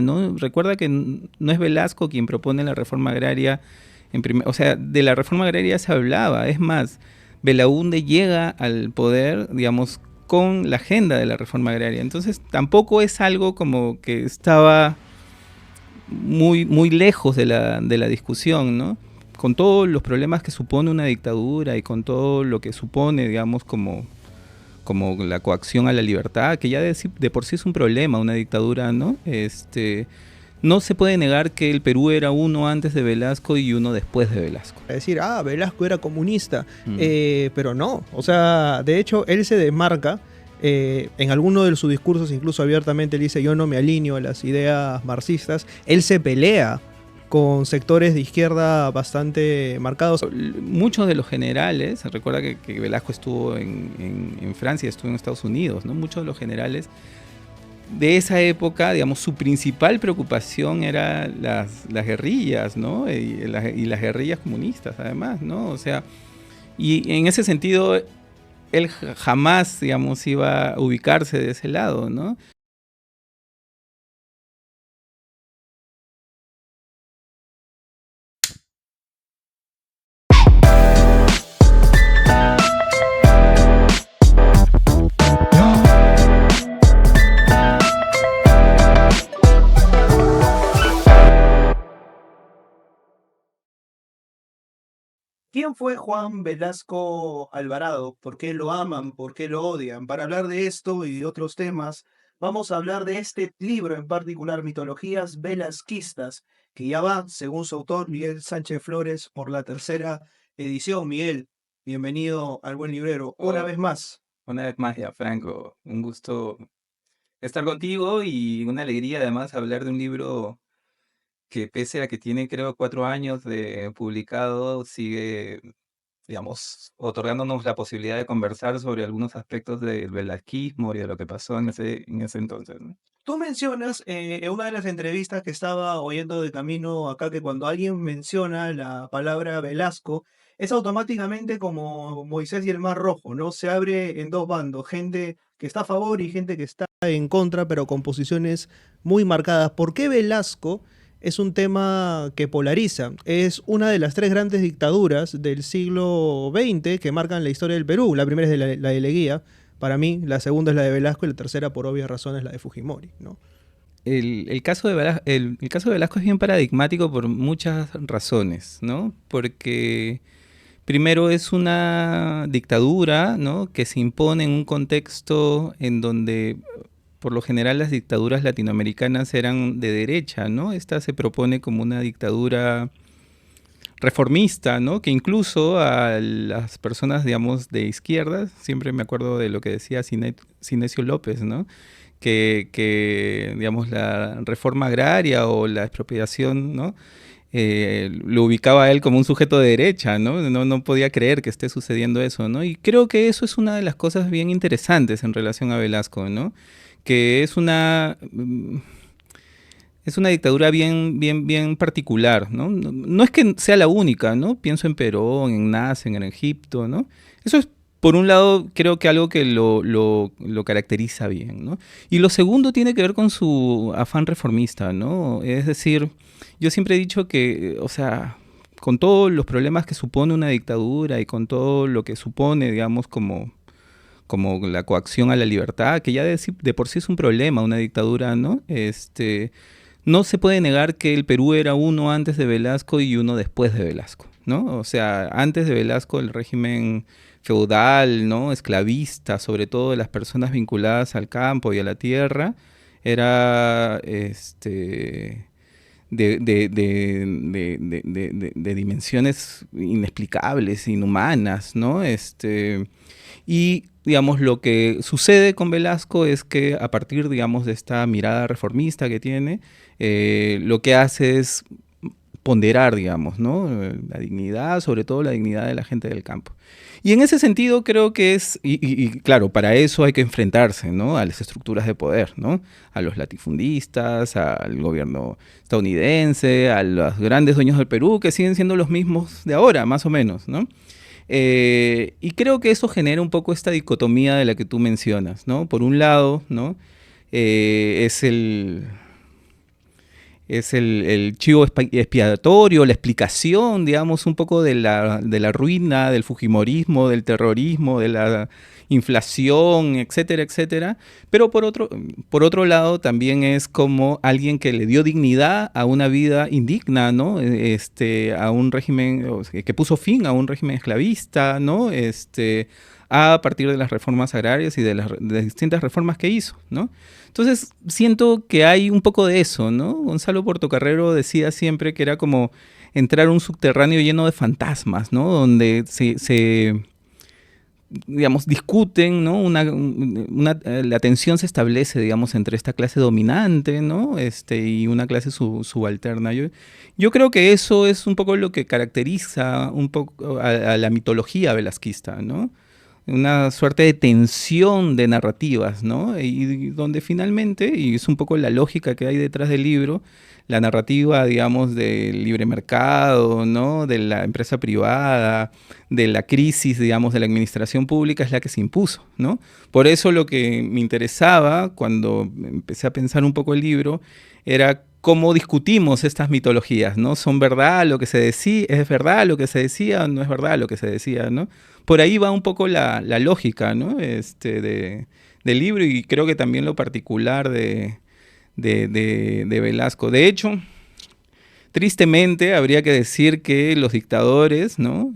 ¿no? Recuerda que no es Velasco quien propone la reforma agraria, o sea, de la reforma agraria se hablaba, es más, Belaúnde llega al poder, digamos, con la agenda de la reforma agraria. Entonces tampoco es algo como que estaba muy lejos de la discusión, ¿no? Con todos los problemas que supone una dictadura y con todo lo que supone, digamos, como la coacción a la libertad, que ya de por sí es un problema, una dictadura, ¿no? No se puede negar que el Perú era uno antes de Velasco y uno después de Velasco. Decir, Velasco era comunista, Mm. pero no, o sea, de hecho él se desmarca, en alguno de sus discursos incluso abiertamente él dice yo no me alineo a las ideas marxistas, él se pelea con sectores de izquierda bastante marcados. Muchos de los generales, recuerda que Velasco estuvo en Francia, estuvo en Estados Unidos, ¿no? Muchos de los generales de esa época, digamos, su principal preocupación era las guerrillas, ¿no? Y las guerrillas comunistas, además, ¿no? O sea, y en ese sentido, él jamás, digamos, iba a ubicarse de ese lado, ¿no? ¿Quién fue Juan Velasco Alvarado? ¿Por qué lo aman? ¿Por qué lo odian? Para hablar de esto y de otros temas, vamos a hablar de este libro en particular, Mitologías Velasquistas, que ya va, según su autor, Miguel Sánchez Flores, por la tercera edición. Miguel, bienvenido al Buen Librero. Una vez más. Una vez más, ya, Franco, un gusto estar contigo y una alegría además hablar de un libro que pese a que tiene creo 4 años de publicado, sigue, digamos, otorgándonos la posibilidad de conversar sobre algunos aspectos del velasquismo y de lo que pasó en ese entonces, ¿no? Tú mencionas en una de las entrevistas que estaba oyendo de camino acá que cuando alguien menciona la palabra Velasco, es automáticamente como Moisés y el Mar Rojo, ¿no? Se abre en dos bandos, gente que está a favor y gente que está en contra, pero con posiciones muy marcadas. ¿Por qué Velasco es un tema que polariza? Es una de las tres grandes dictaduras del siglo XX que marcan la historia del Perú. La primera es la de Leguía, para mí, la segunda es la de Velasco y la tercera, por obvias razones, la de Fujimori, ¿no? El caso de Velasco es bien paradigmático por muchas razones, ¿no? Porque primero es una dictadura, ¿no? Que se impone en un contexto en donde por lo general las dictaduras latinoamericanas eran de derecha, ¿no? Esta se propone como una dictadura reformista, ¿no? Que incluso a las personas, digamos, de izquierda, siempre me acuerdo de lo que decía Sinesio López, ¿no? Digamos, la reforma agraria o la expropiación, ¿no? Lo ubicaba a él como un sujeto de derecha, ¿no? No podía creer que esté sucediendo eso, ¿no? Y creo que eso es una de las cosas bien interesantes en relación a Velasco, ¿no? Que es una dictadura bien particular, ¿no? No es que sea la única, ¿no? Pienso en Perón, en Nasser, en Egipto, ¿no? Eso es, por un lado, creo que algo que lo caracteriza bien, ¿no? Y lo segundo tiene que ver con su afán reformista, ¿no? Es decir, yo siempre he dicho que, o sea, con todos los problemas que supone una dictadura y con todo lo que supone, digamos, como la coacción a la libertad, que ya de por sí es un problema, una dictadura, ¿no? No se puede negar que el Perú era uno antes de Velasco y uno después de Velasco, ¿no? O sea, antes de Velasco el régimen feudal, ¿no? Esclavista, sobre todo de las personas vinculadas al campo y a la tierra, era de dimensiones inexplicables, inhumanas, ¿no? Y, digamos, lo que sucede con Velasco es que a partir, digamos, de esta mirada reformista que tiene, lo que hace es ponderar, digamos, ¿no? La dignidad, sobre todo la dignidad de la gente del campo. Y en ese sentido creo que claro, para eso hay que enfrentarse, ¿no? A las estructuras de poder, ¿no? A los latifundistas, al gobierno estadounidense, a los grandes dueños del Perú, que siguen siendo los mismos de ahora, más o menos, ¿no? Y creo que eso genera un poco esta dicotomía de la que tú mencionas, ¿no? Por un lado, ¿no? Es es el chivo expiatorio, la explicación, digamos, un poco de la ruina, del fujimorismo, del terrorismo, de la inflación, etcétera, etcétera. Pero por otro lado, también es como alguien que le dio dignidad a una vida indigna, ¿no? A un régimen, que puso fin a un régimen esclavista, ¿no? A partir de las reformas agrarias y de las distintas reformas que hizo, ¿no? Entonces, siento que hay un poco de eso, ¿no? Gonzalo Portocarrero decía siempre que era como entrar a un subterráneo lleno de fantasmas, ¿no? Donde digamos, discuten, ¿no? La tensión se establece, digamos, entre esta clase dominante, ¿no? Y una clase subalterna. Yo creo que eso es un poco lo que caracteriza un poco a la mitología velasquista, ¿no? Una suerte de tensión de narrativas, ¿no? Y donde finalmente, y es un poco la lógica que hay detrás del libro, la narrativa, digamos, del libre mercado, ¿no? De la empresa privada, de la crisis, digamos, de la administración pública es la que se impuso, ¿no? Por eso lo que me interesaba cuando empecé a pensar un poco el libro era cómo discutimos estas mitologías, ¿no? ¿Son verdad lo que se decía? ¿Es verdad lo que se decía o no es verdad lo que se decía, ¿no? Por ahí va un poco la lógica, ¿no? Del libro, y creo que también lo particular de Velasco. De hecho, tristemente habría que decir que los dictadores, ¿no?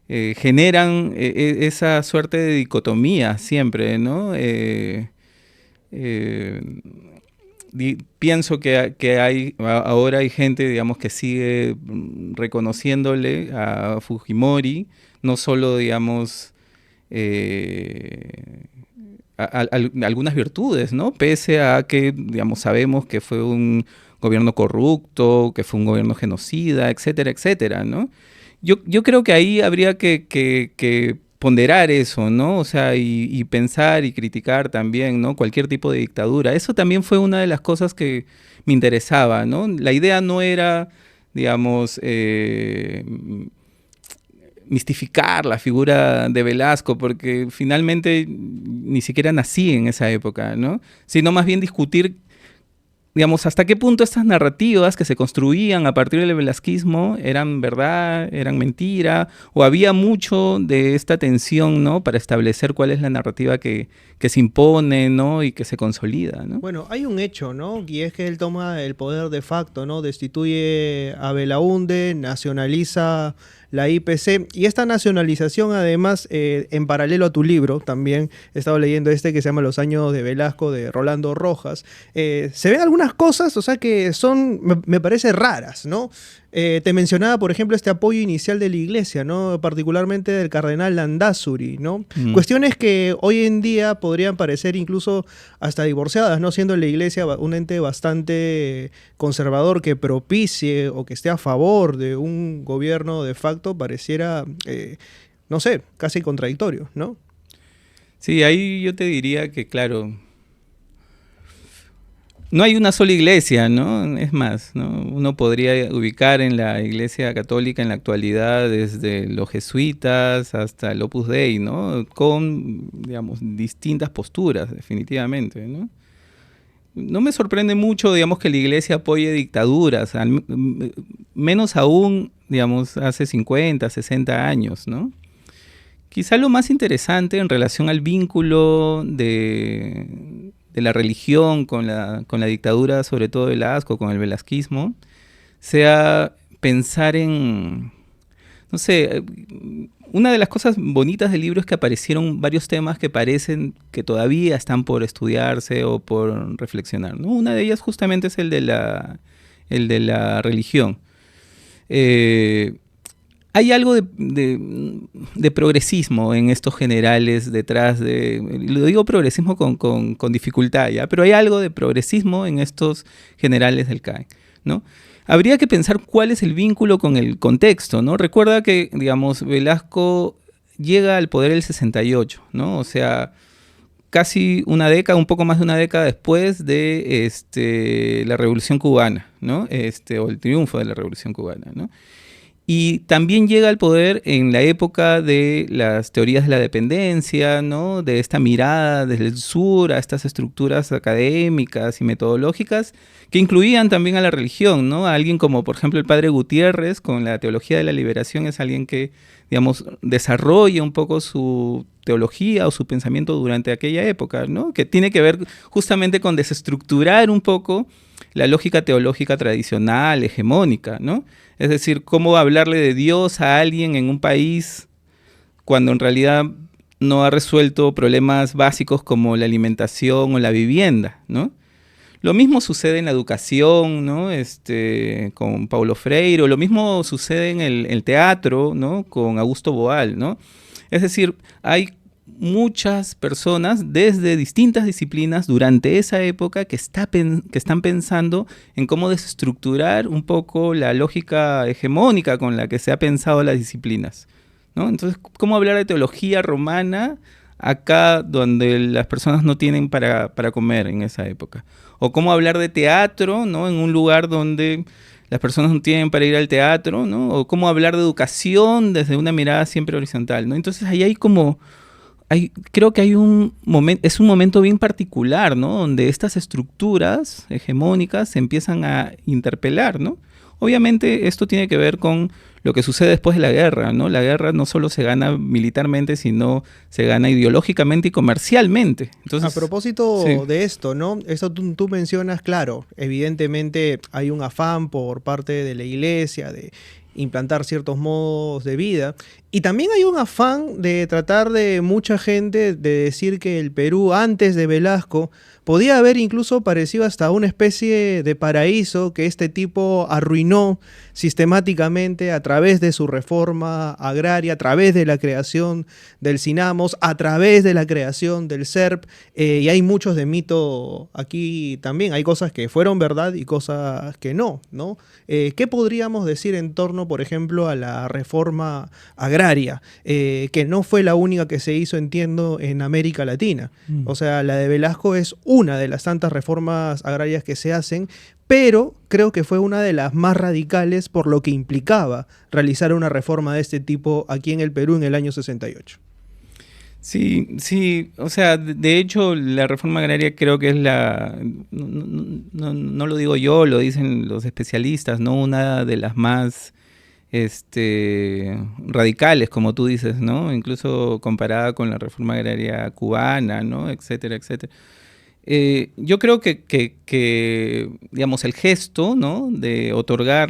Generan esa suerte de dicotomía siempre, ¿no? Pienso que ahora hay gente, digamos, que sigue reconociéndole a Fujimori, no solo, digamos, algunas virtudes, ¿no? Pese a que, digamos, sabemos que fue un gobierno corrupto, que fue un gobierno genocida, etcétera, etcétera, ¿no? Yo creo que ahí habría que ponderar eso, ¿no? O sea, y pensar y criticar también, ¿no? Cualquier tipo de dictadura. Eso también fue una de las cosas que me interesaba, ¿no? La idea no era, digamos, mistificar la figura de Velasco, porque finalmente ni siquiera nací en esa época, ¿no? Sino más bien discutir, digamos, hasta qué punto estas narrativas que se construían a partir del velasquismo eran verdad, eran mentira, o había mucho de esta tensión, ¿no? Para establecer cuál es la narrativa que se impone, ¿no? Y que se consolida, ¿no? Bueno, hay un hecho, ¿no? Y es que él toma el poder de facto, ¿no? Destituye a Belaúnde, nacionaliza la IPC, y esta nacionalización, además, en paralelo a tu libro, también he estado leyendo que se llama Los años de Velasco, de Rolando Rojas, se ven algunas cosas, o sea, que son, me parece raras, ¿no? Te mencionaba, por ejemplo, este apoyo inicial de la iglesia, ¿no? Particularmente del cardenal Landázuri, ¿no? Cuestiones que hoy en día podrían parecer incluso hasta divorciadas, ¿no? Siendo la iglesia un ente bastante conservador que propicie o que esté a favor de un gobierno de facto, pareciera, no sé, casi contradictorio, ¿no? Sí, ahí yo te diría que, claro, no hay una sola iglesia, ¿no? Es más, ¿no? Uno podría ubicar en la iglesia católica en la actualidad desde los jesuitas hasta el Opus Dei, ¿no? Con, digamos, distintas posturas, definitivamente, ¿no? No me sorprende mucho, digamos, que la iglesia apoye dictaduras, menos aún, digamos, hace 50, 60 años, ¿no? Quizá lo más interesante en relación al vínculo de la religión con la dictadura, sobre todo de Velasco, con el velasquismo, sea pensar en, no sé, una de las cosas bonitas del libro es que aparecieron varios temas que parecen que todavía están por estudiarse o por reflexionar, ¿no? Una de ellas justamente es el de la religión. Hay algo de progresismo en estos generales detrás de... Lo digo progresismo con dificultad, ¿ya? Pero hay algo de progresismo en estos generales del CAE, ¿no? Habría que pensar cuál es el vínculo con el contexto, ¿no? Recuerda que, digamos, Velasco llega al poder el 68, ¿no? O sea, casi una década, un poco más de una década después de la Revolución Cubana, ¿no? O el triunfo de la Revolución Cubana, ¿no? Y también llega al poder en la época de las teorías de la dependencia, ¿no? De esta mirada desde el sur a estas estructuras académicas y metodológicas que incluían también a la religión, ¿no? A alguien como, por ejemplo, el padre Gutiérrez, con la teología de la liberación, es alguien que, digamos, desarrolla un poco su teología o su pensamiento durante aquella época, ¿no? Que tiene que ver justamente con desestructurar un poco la lógica teológica tradicional, hegemónica, ¿no? Es decir, cómo hablarle de Dios a alguien en un país cuando en realidad no ha resuelto problemas básicos como la alimentación o la vivienda, ¿no? Lo mismo sucede en la educación, ¿no? Con Paulo Freire, o lo mismo sucede en el teatro, ¿no? Con Augusto Boal, ¿no? Es decir, hay muchas personas desde distintas disciplinas durante esa época que están pensando en cómo desestructurar un poco la lógica hegemónica con la que se ha pensado las disciplinas, ¿no? Entonces, ¿cómo hablar de teología romana acá donde las personas no tienen para comer en esa época? O cómo hablar de teatro, ¿no? En un lugar donde las personas no tienen para ir al teatro, ¿no? O cómo hablar de educación desde una mirada siempre horizontal, ¿no? Entonces ahí hay como creo que hay un momento, es un momento bien particular, ¿no? Donde estas estructuras hegemónicas se empiezan a interpelar, ¿no? Obviamente esto tiene que ver con lo que sucede después de la guerra, ¿no? La guerra no solo se gana militarmente, sino se gana ideológicamente y comercialmente. Entonces, a propósito sí. de esto, ¿no? Esto tú mencionas, claro, evidentemente hay un afán por parte de la iglesia de implantar ciertos modos de vida. Y también hay un afán de tratar de mucha gente de decir que el Perú antes de Velasco podía haber incluso parecido hasta una especie de paraíso que este tipo arruinó sistemáticamente a través de su reforma agraria, a través de la creación del Sinamos, a través de la creación del SERP, y hay muchos de mito aquí también. Hay cosas que fueron verdad y cosas que no, ¿no? ¿Qué podríamos decir en torno, por ejemplo, a la reforma agraria? Que no fue la única que se hizo, entiendo, en América Latina. O sea, la de Velasco es una de las tantas reformas agrarias que se hacen, pero creo que fue una de las más radicales por lo que implicaba realizar una reforma de este tipo aquí en el Perú en el año 68. Sí, sí, o sea, de hecho la reforma agraria creo que es no lo digo yo, lo dicen los especialistas, ¿no? Una de las más radicales, como tú dices, ¿no? Incluso comparada con la reforma agraria cubana, ¿no? Etcétera, etcétera. Yo creo que, digamos, el gesto, ¿no? De otorgar,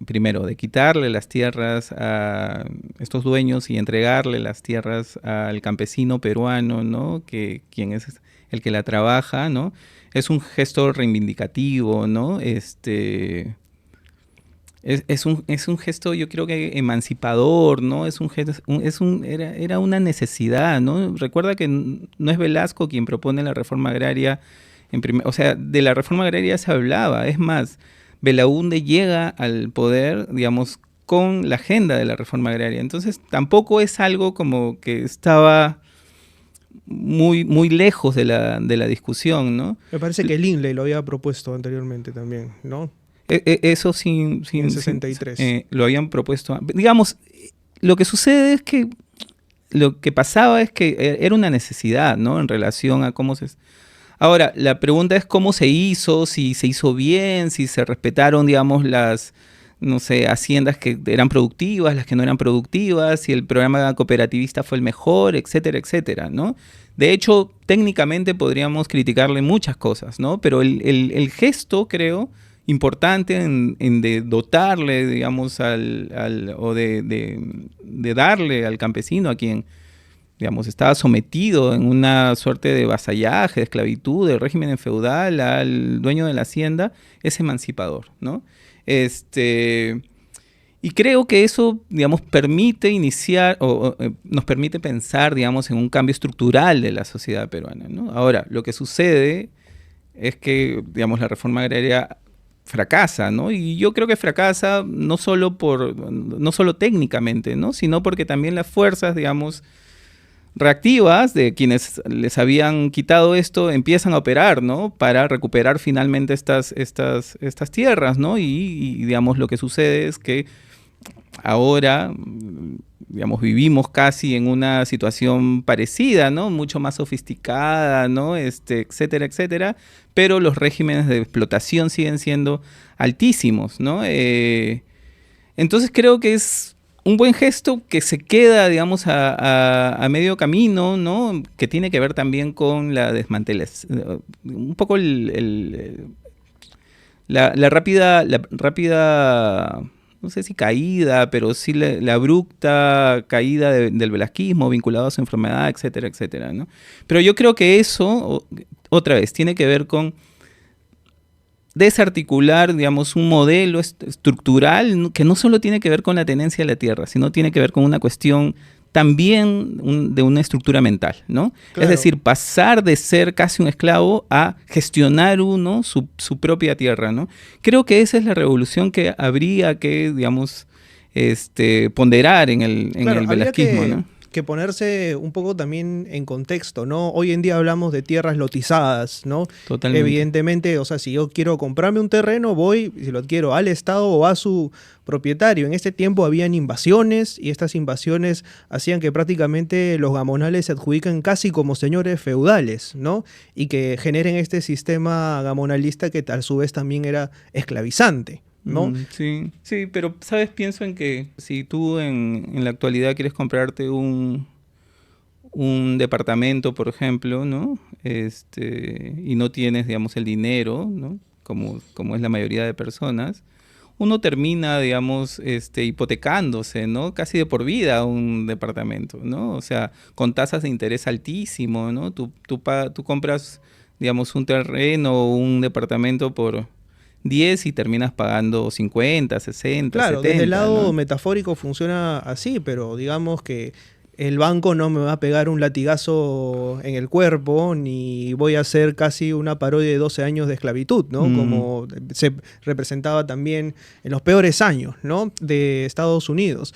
primero, de quitarle las tierras a estos dueños y entregarle las tierras al campesino peruano, ¿no? Quien es el que la trabaja, ¿no? Es un gesto reivindicativo, ¿no? Es un gesto, yo creo que emancipador, ¿no? Es un gesto, era una necesidad, ¿no? Recuerda que no es Velasco quien propone la reforma agraria, o sea, de la reforma agraria se hablaba. Es más, Belaúnde llega al poder, digamos, con la agenda de la reforma agraria. Entonces, tampoco es algo como que estaba muy, muy lejos de la discusión, ¿no? Me parece que Lindley lo había propuesto anteriormente también, ¿no? Eso En 63. lo habían propuesto. Digamos, lo que sucede es que lo que pasaba es que era una necesidad, ¿no? En relación a cómo se... Ahora, la pregunta es cómo se hizo, si se hizo bien, si se respetaron, digamos, las, no sé, haciendas que eran productivas, las que no eran productivas, si el programa cooperativista fue el mejor, etcétera, etcétera, ¿no? De hecho, técnicamente podríamos criticarle muchas cosas, ¿no? Pero el gesto, creo, importante de dotarle, digamos, o de darle al campesino a quien, digamos, estaba sometido en una suerte de vasallaje, de esclavitud, de régimen feudal al dueño de la hacienda, es emancipador, ¿no? Y creo que eso, digamos, permite iniciar nos permite pensar, digamos, en un cambio estructural de la sociedad peruana, ¿no? Ahora, lo que sucede es que, digamos, la reforma agraria fracasa, ¿no? Y yo creo que fracasa no solo técnicamente, ¿no? Sino porque también las fuerzas, digamos, reactivas de quienes les habían quitado esto empiezan a operar, ¿no? Para recuperar finalmente estas tierras, ¿no? Y digamos, lo que sucede es que ahora, digamos, vivimos casi en una situación parecida, ¿no? Mucho más sofisticada, ¿no? Etcétera, etcétera, pero los regímenes de explotación siguen siendo altísimos, ¿no? Entonces creo que es un buen gesto que se queda, digamos, a medio camino, ¿no? Que tiene que ver también con la desmantelación, un poco la rápida, no sé si caída, pero sí la abrupta caída del velasquismo vinculado a su enfermedad, etcétera, etcétera, ¿no? Pero yo creo que eso, otra vez, tiene que ver con desarticular, digamos, un modelo estructural que no solo tiene que ver con la tenencia de la tierra, sino tiene que ver con una cuestión también de una estructura mental, ¿no? Claro. Es decir, pasar de ser casi un esclavo a gestionar uno su propia tierra, ¿no? Creo que esa es la revolución que habría que, digamos, ponderar en el Claro, habría velasquismo, ¿no? que ponerse un poco también en contexto, ¿no? Hoy en día hablamos de tierras lotizadas, ¿no? Totalmente. Evidentemente, o sea, si yo quiero comprarme un terreno, voy, si lo adquiero al Estado o a su propietario. En este tiempo habían invasiones y estas invasiones hacían que prácticamente los gamonales se adjudican casi como señores feudales, ¿no? Y que generen este sistema gamonalista que a su vez también era esclavizante, ¿no? Sí, sí, pero sabes, pienso en que si tú en la actualidad quieres comprarte un departamento, por ejemplo, ¿no? Y no tienes, digamos, el dinero, ¿no? Como es la mayoría de personas, uno termina, digamos, hipotecándose, ¿no? Casi de por vida un departamento, ¿no? O sea, con tasas de interés altísimo, ¿no? Tú compras, digamos, un terreno o un departamento por 10 y terminas pagando 50, 60, Claro, 70, desde el lado ¿no? metafórico funciona así, pero digamos que el banco no me va a pegar un latigazo en el cuerpo, ni voy a hacer casi una parodia de 12 años de esclavitud, ¿no? Como se representaba también en los peores años, ¿no? De Estados Unidos.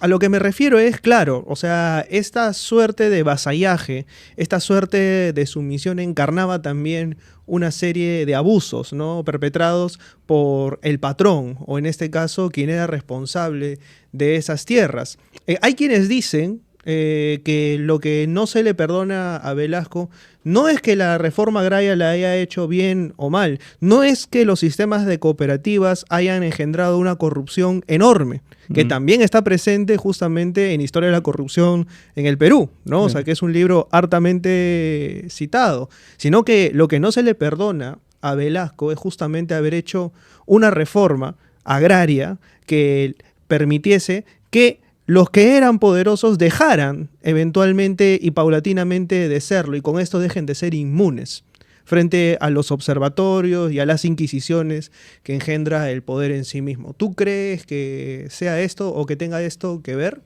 A lo que me refiero es, claro, o sea, esta suerte de vasallaje, esta suerte de sumisión encarnaba también una serie de abusos, ¿no? Perpetrados por el patrón, o en este caso, quien era responsable de esas tierras. Hay quienes dicen que lo que no se le perdona a Velasco no es que la reforma agraria la haya hecho bien o mal, no es que los sistemas de cooperativas hayan engendrado una corrupción enorme, que también está presente justamente en Historia de la Corrupción en el Perú, ¿no? O sea, que es un libro hartamente citado, sino que lo que no se le perdona a Velasco es justamente haber hecho una reforma agraria que permitiese que los que eran poderosos dejaran eventualmente y paulatinamente de serlo, y con esto dejen de ser inmunes frente a los observatorios y a las inquisiciones que engendra el poder en sí mismo. ¿Tú crees que sea esto o que tenga esto que ver?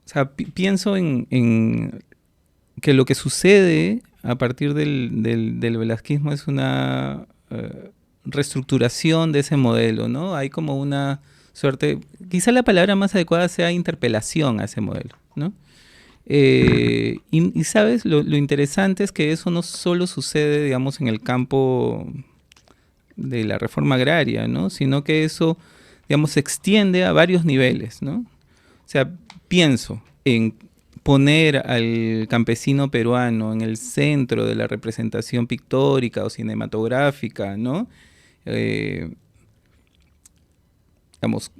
O sea, pienso en que lo que sucede a partir del velasquismo es una reestructuración de ese modelo, ¿no? Hay como una suerte, quizá la palabra más adecuada sea interpelación a ese modelo, ¿no? Y sabes, lo interesante es que eso no solo sucede, digamos, en el campo de la reforma agraria, ¿no? Sino que eso, digamos, se extiende a varios niveles, ¿no? O sea, pienso en poner al campesino peruano en el centro de la representación pictórica o cinematográfica, ¿no? Digamos,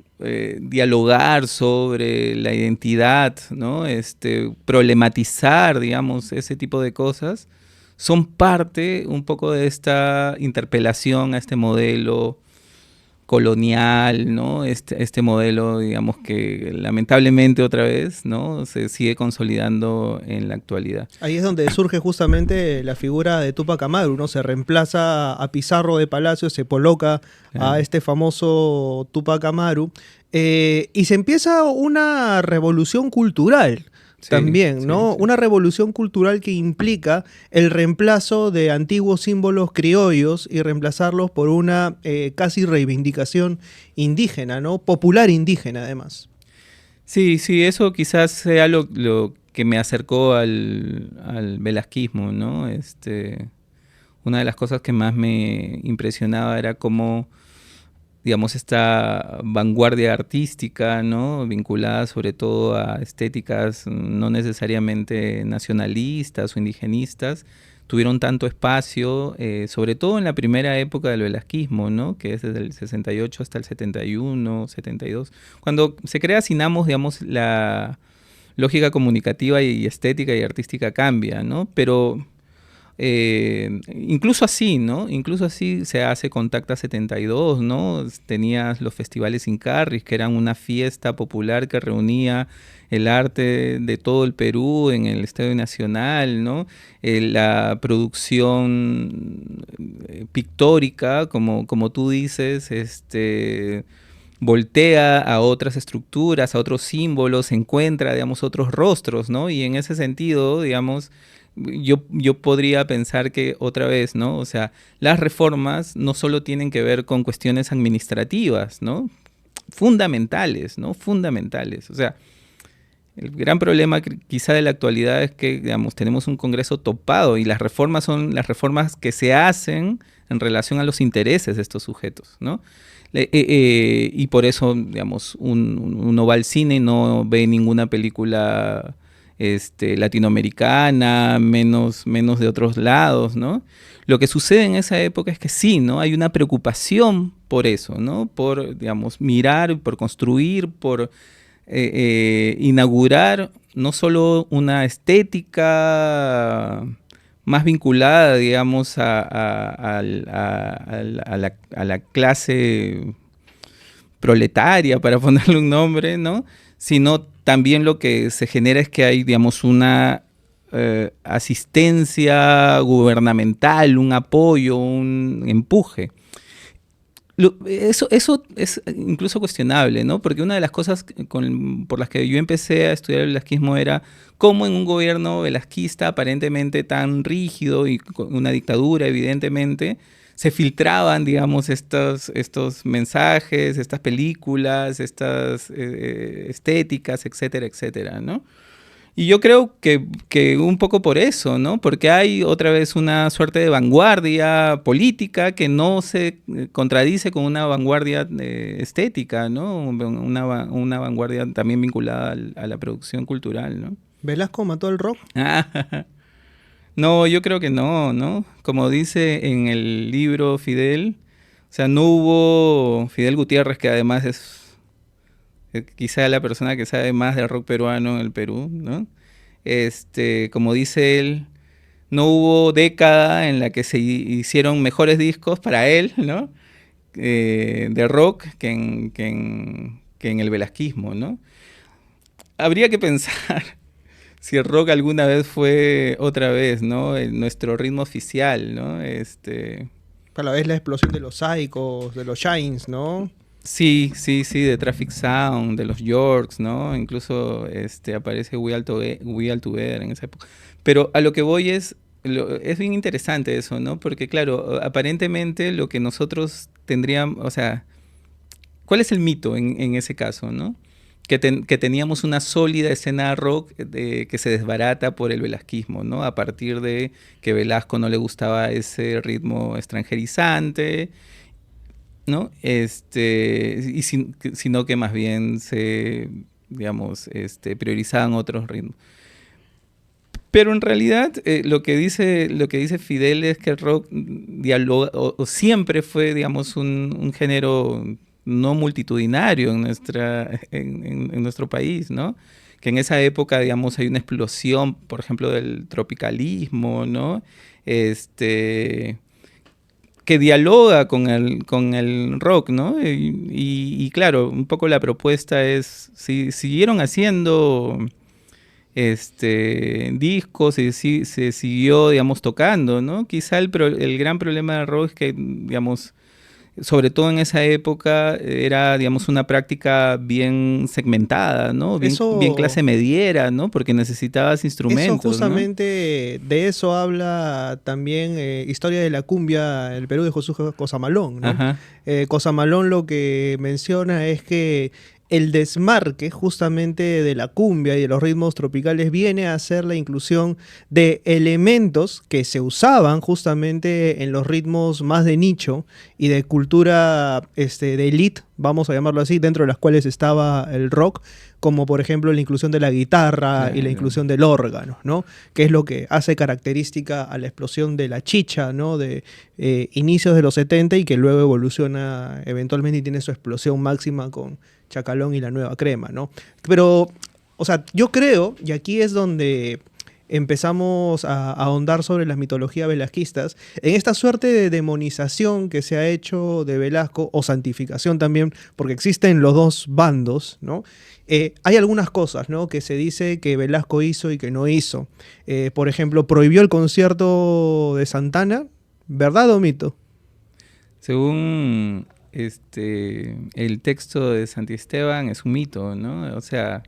dialogar sobre la identidad, ¿no? Problematizar, digamos, ese tipo de cosas, son parte un poco de esta interpelación a este modelo colonial, ¿no? Este modelo, digamos, que lamentablemente otra vez, ¿no? Se sigue consolidando en la actualidad. Ahí es donde surge justamente la figura de Túpac Amaru, ¿no? Se reemplaza a Pizarro de Palacio, se coloca a este famoso Túpac Amaru, y se empieza una revolución cultural. Sí, también, ¿no? Sí, sí. Una revolución cultural que implica el reemplazo de antiguos símbolos criollos y reemplazarlos por una casi reivindicación indígena, ¿no? Popular indígena, además. Sí, sí, eso quizás sea lo que me acercó al velasquismo, ¿no? Una de las cosas que más me impresionaba era cómo digamos, esta vanguardia artística, ¿no? Vinculada sobre todo a estéticas no necesariamente nacionalistas o indigenistas, tuvieron tanto espacio, sobre todo en la primera época del velasquismo, ¿no? Que es desde el 68 hasta el 71, 72. Cuando se crea Cinamos, digamos, la lógica comunicativa y estética y artística cambia, ¿no? Pero incluso así, ¿no? Incluso así se hace Contacta 72, ¿no? Tenías los festivales Incarris, que eran una fiesta popular que reunía el arte de todo el Perú en el Estadio Nacional, ¿no? La producción pictórica, como tú dices, voltea a otras estructuras, a otros símbolos, encuentra, digamos, otros rostros, ¿no? Y en ese sentido, digamos, yo podría pensar que otra vez, ¿no? O sea, las reformas no solo tienen que ver con cuestiones administrativas, ¿no? Fundamentales, ¿no? Fundamentales. O sea, el gran problema quizá de la actualidad es que, digamos, tenemos un Congreso topado y las reformas son las reformas que se hacen en relación a los intereses de estos sujetos, ¿no? Y por eso, digamos, uno va al cine y no ve ninguna película latinoamericana, menos de otros lados, ¿no? Lo que sucede en esa época es que sí, ¿no? Hay una preocupación por eso, ¿no? Por, digamos, mirar, por construir, por inaugurar no solo una estética más vinculada, digamos, a la clase proletaria, para ponerle un nombre, ¿no? Sino también lo que se genera es que hay, digamos, una asistencia gubernamental, un apoyo, un empuje. Eso es incluso cuestionable, ¿no? Porque una de las cosas por las que yo empecé a estudiar el velasquismo era cómo en un gobierno velasquista aparentemente tan rígido y con una dictadura evidentemente, se filtraban, digamos, estos mensajes, estas películas, estas estéticas, etcétera, etcétera, ¿no? Y yo creo que un poco por eso, ¿no? Porque hay otra vez una suerte de vanguardia política que no se contradice con una vanguardia estética, ¿no? Una vanguardia también vinculada a la producción cultural, ¿no? ¿Velasco mató el rock? No, yo creo que no, ¿no? Como dice en el libro Fidel, o sea, no hubo Fidel Gutiérrez, que además es quizá la persona que sabe más del rock peruano en el Perú, ¿no? Como dice él, no hubo década en la que se hicieron mejores discos para él, ¿no? De rock que en el velasquismo, ¿no? Habría que pensar si el rock alguna vez fue otra vez, ¿no? Nuestro ritmo oficial, ¿no? A la vez la explosión de los Psychos, de los Shines, ¿no? Sí, de Traffic Sound, de los Yorks, ¿no? Incluso aparece We All Together en esa época. Pero a lo que voy es bien interesante eso, ¿no? Porque claro, aparentemente lo que nosotros tendríamos, o sea, ¿cuál es el mito en ese caso, ¿no? Que teníamos una sólida escena rock que se desbarata por el velasquismo, ¿no? A partir de que Velasco no le gustaba ese ritmo extranjerizante, ¿no? Sino que más bien se, digamos, priorizaban otros ritmos. Pero en realidad lo que dice Fidel es que el rock dialoga, o siempre fue, digamos, un género no multitudinario en nuestro país, ¿no? Que en esa época, digamos, hay una explosión, por ejemplo, del tropicalismo, ¿no? Que dialoga con el rock, ¿no? Y claro, un poco la propuesta es, si siguieron haciendo discos y se siguió, digamos, tocando, ¿no? Quizá el gran problema del rock es que, digamos, sobre todo en esa época era, digamos, una práctica bien segmentada, ¿no? Bien clase mediera, ¿no? Porque necesitabas instrumentos, eso justamente, ¿no? De eso habla también Historia de la Cumbia, el Perú de Jesús Cosamalón, ¿no? Cosamalón lo que menciona es que el desmarque justamente de la cumbia y de los ritmos tropicales viene a ser la inclusión de elementos que se usaban justamente en los ritmos más de nicho y de cultura de elite, vamos a llamarlo así, dentro de las cuales estaba el rock, como por ejemplo la inclusión de la guitarra y la inclusión del órgano, ¿no? Que es lo que hace característica a la explosión de la chicha, ¿no? De inicios de los 70 y que luego evoluciona eventualmente y tiene su explosión máxima con Chacalón y la Nueva Crema, ¿no? Pero, o sea, yo creo, y aquí es donde empezamos a ahondar sobre las mitologías velasquistas, en esta suerte de demonización que se ha hecho de Velasco, o santificación también, porque existen los dos bandos, ¿no? Hay algunas cosas, ¿no?, que se dice que Velasco hizo y que no hizo. Por ejemplo, prohibió el concierto de Santana, ¿verdad o mito? Según el texto de Santisteban es un mito, ¿no? O sea,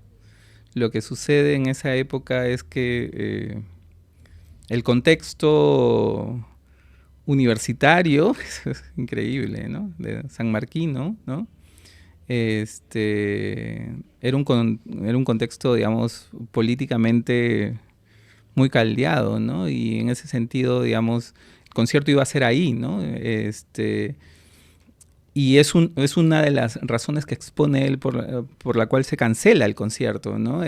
lo que sucede en esa época es que el contexto universitario, es increíble, ¿no? De San Marquino, ¿no? Era un contexto, digamos, políticamente muy caldeado, ¿no? Y en ese sentido, digamos, el concierto iba a ser ahí, ¿no? Y es una de las razones que expone él por la cual se cancela el concierto, ¿no?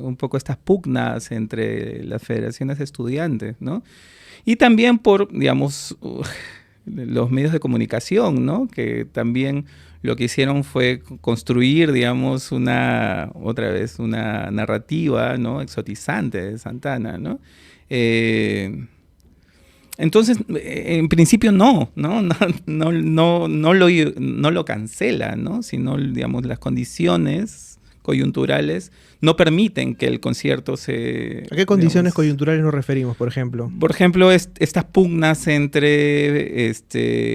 Un poco estas pugnas entre las federaciones de estudiantes, ¿no? Y también por, digamos, los medios de comunicación, ¿no? Que también lo que hicieron fue construir, digamos, otra vez, una narrativa, ¿no?, exotizante de Santana, ¿no? Entonces, en principio no lo cancela, ¿no? Sino, digamos, las condiciones coyunturales no permiten que el concierto se... ¿A qué condiciones coyunturales nos referimos, por ejemplo? Por ejemplo, estas pugnas entre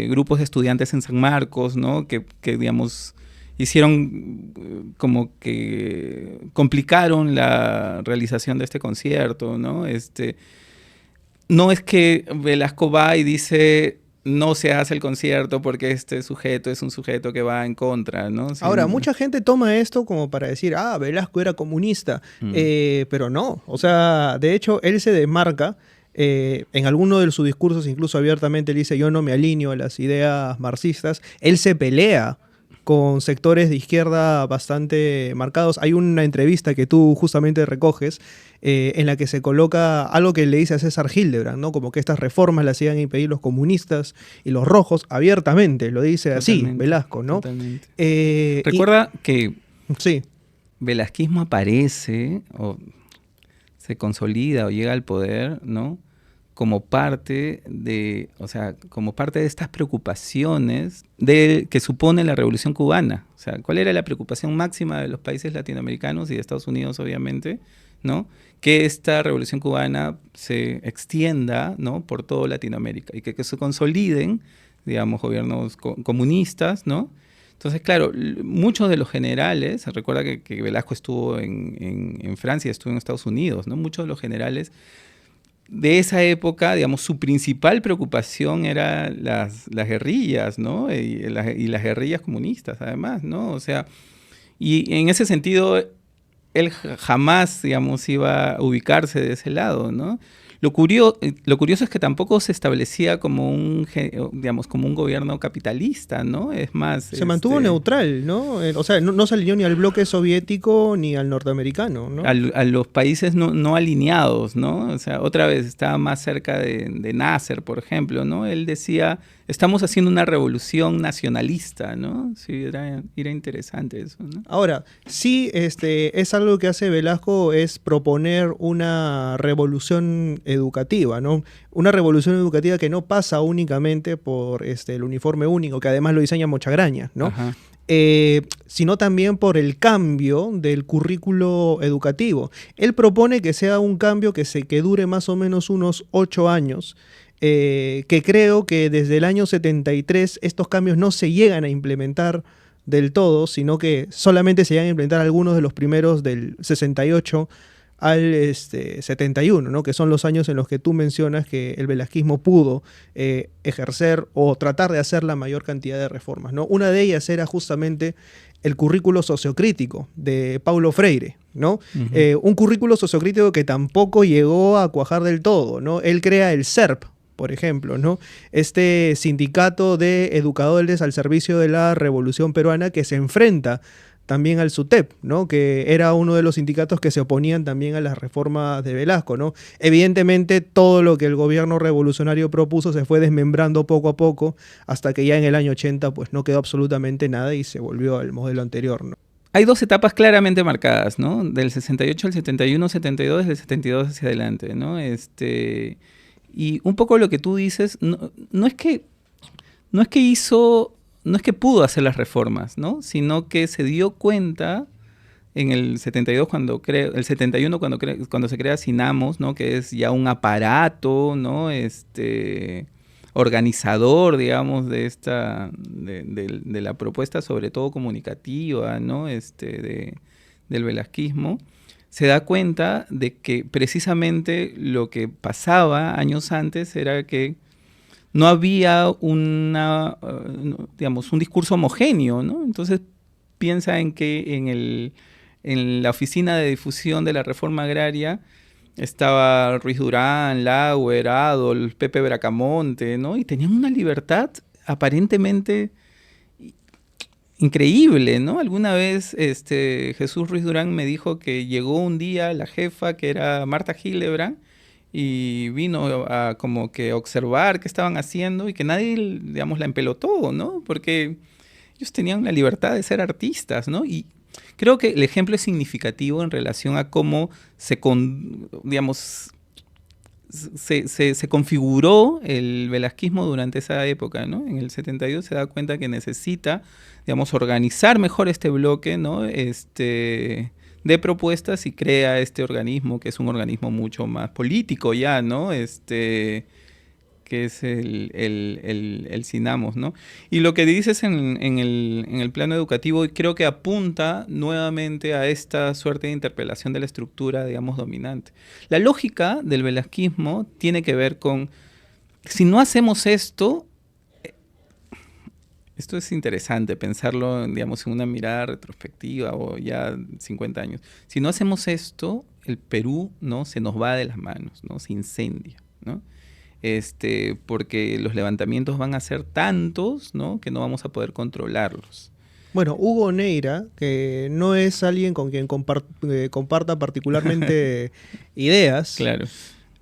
grupos de estudiantes en San Marcos, ¿no? Que digamos, hicieron como que complicaron la realización de este concierto, ¿no? No es que Velasco va y dice no se hace el concierto porque este sujeto es un sujeto que va en contra, ¿no? Ahora, mucha gente toma esto como para decir, Velasco era comunista, pero no. O sea, de hecho, él se demarca, en alguno de sus discursos, incluso abiertamente, él dice, yo no me alineo a las ideas marxistas. Él se pelea con sectores de izquierda bastante marcados. Hay una entrevista que tú justamente recoges en la que se coloca algo que le dice a César Hildebrand, ¿no? Como que estas reformas las iban a impedir los comunistas y los rojos abiertamente, lo dice así Velasco, ¿no? Recuerda que sí, velasquismo aparece o se consolida o llega al poder, ¿no?, como parte de estas preocupaciones que supone la Revolución Cubana. O sea, ¿cuál era la preocupación máxima de los países latinoamericanos y de Estados Unidos, obviamente, ¿no? Que esta Revolución Cubana se extienda, ¿no?, por toda Latinoamérica y que se consoliden, digamos, gobiernos comunistas, ¿no? Entonces, claro, muchos de los generales, se recuerda que Velasco estuvo en Francia, estuvo en Estados Unidos, ¿no? Muchos de los generales de esa época, digamos, su principal preocupación era las guerrillas, ¿no? Y las guerrillas comunistas, además, ¿no? O sea, y en ese sentido, él jamás, digamos, iba a ubicarse de ese lado, ¿no? Lo curioso es que tampoco se establecía como un gobierno capitalista, ¿no? Es más... Se mantuvo neutral, ¿no? O sea, no se alineó ni al bloque soviético ni al norteamericano, ¿no? A los países no alineados, ¿no? O sea, otra vez estaba más cerca de Nasser, por ejemplo, ¿no? Él decía, estamos haciendo una revolución nacionalista, ¿no? Sí, era interesante eso, ¿no? Ahora, sí, es algo que hace Velasco, es proponer una revolución educativa, ¿no? Una revolución educativa que no pasa únicamente por el uniforme único, que además lo diseña Mochagraña, ¿no? Sino también por el cambio del currículo educativo. Él propone que sea un cambio que dure más o menos unos 8 años, que creo que desde el año 73 estos cambios no se llegan a implementar del todo, sino que solamente se llegan a implementar algunos de los primeros del 68 al 71, ¿no? Que son los años en los que tú mencionas que el velasquismo pudo ejercer o tratar de hacer la mayor cantidad de reformas, ¿no? Una de ellas era justamente el currículo sociocrítico de Paulo Freire, ¿no? Un currículo sociocrítico que tampoco llegó a cuajar del todo, ¿no? Él crea el SERP, por ejemplo, ¿no? Este sindicato de educadores al servicio de la Revolución Peruana que se enfrenta también al SUTEP, ¿no? Que era uno de los sindicatos que se oponían también a las reformas de Velasco, ¿no? Evidentemente, todo lo que el gobierno revolucionario propuso se fue desmembrando poco a poco, hasta que ya en el año 80 pues no quedó absolutamente nada y se volvió al modelo anterior, ¿no? Hay dos etapas claramente marcadas, ¿no? Del 68 al 71, 72, del 72 hacia adelante, ¿no? Y un poco lo que tú dices, no es que pudo hacer las reformas, ¿no? Sino que se dio cuenta en el 72 el 71 cuando se crea Sinamos, ¿no? Que es ya un aparato, ¿no? Organizador, digamos, de la propuesta, sobre todo comunicativa, ¿no? Del velasquismo. Se da cuenta de que precisamente lo que pasaba años antes era que no había un discurso homogéneo, ¿no? Entonces piensa en que en la oficina de difusión de la reforma agraria estaba Ruiz Durán, Lauer, Adolf, Pepe Bracamonte, ¿no? Y tenían una libertad aparentemente increíble, ¿no? Alguna vez Jesús Ruiz Durán me dijo que llegó un día la jefa, que era Marta Hildebrand, y vino a como que observar qué estaban haciendo y que nadie, digamos, la empelotó, ¿no? Porque ellos tenían la libertad de ser artistas, ¿no? Y creo que el ejemplo es significativo en relación a cómo se configuró el velasquismo durante esa época, ¿no? En el 72 se da cuenta que necesita, digamos, organizar mejor este bloque, ¿no? De propuestas, y crea este organismo, que es un organismo mucho más político ya, ¿no? Que es el Sinamos, ¿no? Y lo que dices en el plano educativo, creo que apunta nuevamente a esta suerte de interpelación de la estructura, digamos, dominante. La lógica del velasquismo tiene que ver con, si no hacemos esto es interesante pensarlo, digamos, en una mirada retrospectiva o ya 50 años. Si no hacemos esto, el Perú, ¿no? Se nos va de las manos, ¿no? Se incendia, ¿no? Porque los levantamientos van a ser tantos, ¿no? Que no vamos a poder controlarlos. Bueno, Hugo Neira, que no es alguien con quien comparta particularmente ideas, claro,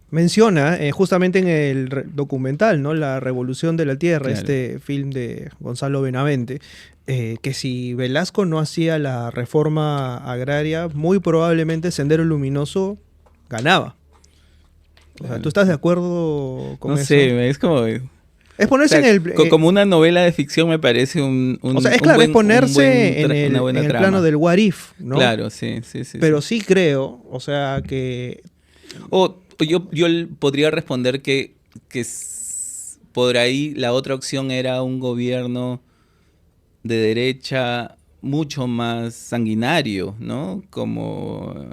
menciona justamente en el documental, ¿no? La Revolución de la Tierra, claro, este film de Gonzalo Benavente, que si Velasco no hacía la reforma agraria, muy probablemente Sendero Luminoso ganaba. claro. O sea, ¿tú estás de acuerdo con eso? No sé, es como... Es ponerse o sea, en el... como una novela de ficción me parece o sea, es claro, es ponerse en el plano del what if, ¿no? Claro, sí. Pero sí creo, o sea, que... O yo podría responder que por ahí la otra opción era un gobierno de derecha mucho más sanguinario, ¿no? Como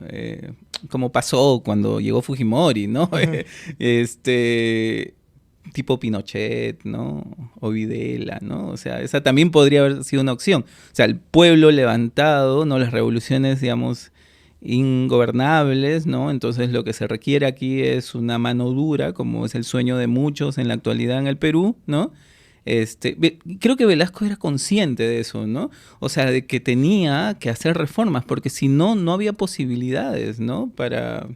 pasó cuando llegó Fujimori, ¿no? Uh-huh. Tipo Pinochet, ¿no? O Videla, ¿no? O sea, esa también podría haber sido una opción. O sea, el pueblo levantado, ¿no? Las revoluciones, digamos, ingobernables, ¿no? Entonces lo que se requiere aquí es una mano dura, como es el sueño de muchos en la actualidad en el Perú, ¿no? Creo que Velasco era consciente de eso, ¿no? O sea, de que tenía que hacer reformas, porque si no, no había posibilidades, ¿no? Para